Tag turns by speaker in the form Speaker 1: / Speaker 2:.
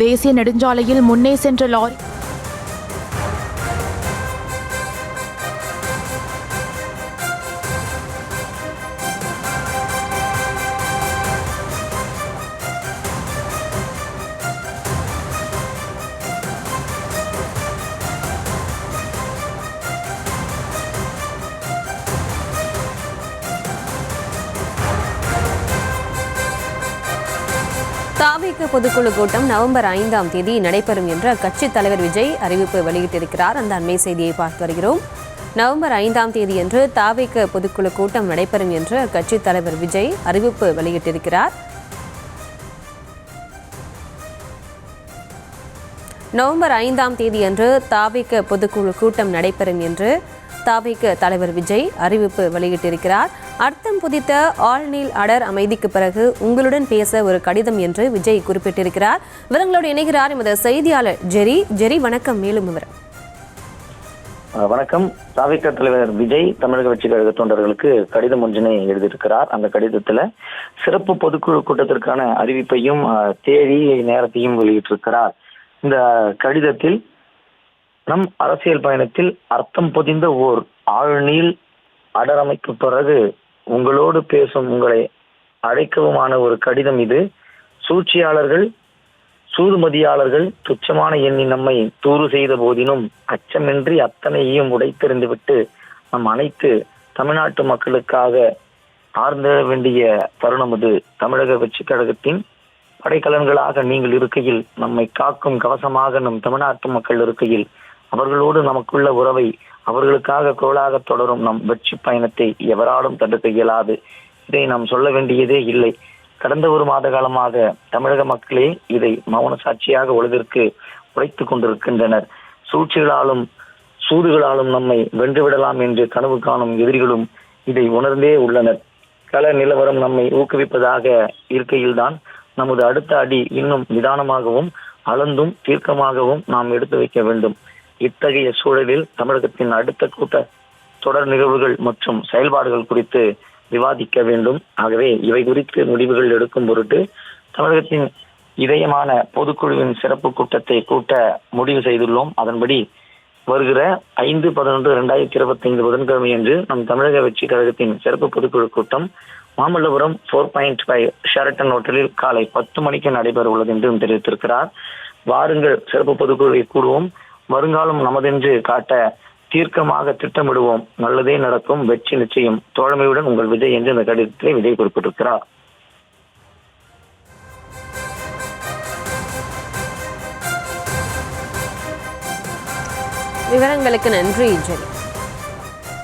Speaker 1: தேசிய நெடுஞ்சாலையில் முன்னே சென்ற லாரி
Speaker 2: தாவேக பொதுக்குழு கூட்டம் நவம்பர் 5ஆம் தேதி நடைபெறும் என்று கட்சித் தலைவர் விஜய் அறிவிப்பு வெளியிட்டிருக்கிறார். அந்த அண்மை செய்தியை பார்த்து வருகிறோம். நவம்பர் 5ஆம் தேதியன்று தாவேக பொதுக்குழு கூட்டம் நடைபெறும் என்று கட்சித் தலைவர் விஜய் அறிவிப்பு வெளியிட்டிருக்கிறார். நவம்பர் 5ஆம் தேதியன்று தாவேக பொதுக்குழு கூட்டம் நடைபெறும் என்று தாவேக தலைவர் விஜய் அறிவிப்பு வெளியிட்டிருக்கிறார். அர்த்தம் புதித்த ஆழ்நீள் அடர் அமைதிக்கு பிறகு உங்களுடன் பேச ஒரு கடிதம் என்று விஜய் குறிப்பிட்டிருக்கிறார். விவரங்களோடு இணைகிறார் எமது செய்தியாளர் ஜெரி. வணக்கம். மேலும் விவரம்.
Speaker 3: வணக்கம். தாவேக தலைவர் விஜய் தமிழக வெற்றி கழக தொண்டர்களுக்கு கடிதம் ஒன்றினை எழுதியிருக்கிறார். அந்த கடிதத்துல சிறப்பு பொதுக்குழு கூட்டத்திற்கான அறிவிப்பையும் தேதி நேரத்தையும் வெளியிட்டிருக்கிறார். இந்த கடிதத்தில் நம் அரசியல் பயணத்தில் அர்த்தம் பொதிந்த ஓர் ஆழ்நீள் அடரமைக்கு பிறகு உங்களோடு பேசும் உங்களை அழைக்கவுமான ஒரு கடிதம் இது. சூழ்ச்சியாளர்கள் சூதுமதியாளர்கள் துச்சமான எண்ணி நம்மை தூறு செய்த போதினும் அச்சமின்றி அத்தனையையும் உடைத்தெறிந்துவிட்டு நம் அனைத்து தமிழ்நாட்டு மக்களுக்காக ஆர்ந்த வேண்டிய தருணம் அது. தமிழக வெற்றி கழகத்தின் படைக்கலன்களாக நீங்கள் இருக்கையில், நம்மை காக்கும் கவசமாக நம் தமிழ்நாட்டு மக்கள் இருக்கையில், அவர்களோடு நமக்குள்ள உறவை அவர்களுக்காக குரலாக தொடரும் நம் வெற்றி பயணத்தை எவராலும் தடுக்க இயலாது. இதை நாம் சொல்ல வேண்டியதே இல்லை. கடந்த ஒரு மாத காலமாக தமிழக மக்களே இதை மௌன சாட்சியாக உலகிற்கு உழைத்துக் கொண்டிருக்கின்றனர். சூழ்ச்சிகளாலும் சூதுகளாலும் நம்மை வென்றுவிடலாம் என்று கனவு காணும் எதிரிகளும் இதை உணர்ந்தே உள்ளனர். கள நிலவரம் நம்மை ஊக்குவிப்பதாக இருக்கையில்தான் நமது அடுத்த அடி இன்னும் நிதானமாகவும் அளந்தும் தீர்க்கமாகவும் நாம் எடுத்து வைக்க வேண்டும். இத்தகைய சூழலில் தமிழகத்தின் அடுத்த கூட்ட தொடர் நிகழ்வுகள் மற்றும் செயல்பாடுகள் குறித்து விவாதிக்க வேண்டும். ஆகவே இவை குறித்து முடிவுகள் எடுக்கும் பொருட்டு தமிழகத்தின் இதயமான பொதுக்குழுவின் சிறப்பு கூட்டத்தை கூட்ட முடிவு செய்துள்ளோம். அதன்படி வருகிற 5/11/2025 புதன்கிழமை என்று நம் தமிழக வெற்றி கழகத்தின் சிறப்பு பொதுக்குழு கூட்டம் மாமல்லபுரம் 4.5 ஷெரட்டன் ஹோட்டலில் காலை 10 மணிக்கு நடைபெற உள்ளது என்றும் தெரிவித்திருக்கிறார். வாருங்கள், சிறப்பு பொதுக்குழுவை கூடுவோம், வருங்காலம் நமதென்று காட்ட தீர்க்கமாக திட்டமிடுவோம், நல்லதே நடக்கும், வெற்றி நிச்சயம், தோழமையுடன் உங்கள் விஜய் என்று இந்த கடிதத்தை விஜய் குறிப்பிட்டிருக்கிறார்.
Speaker 2: விவரங்களுக்கு நன்றி ஜெரி.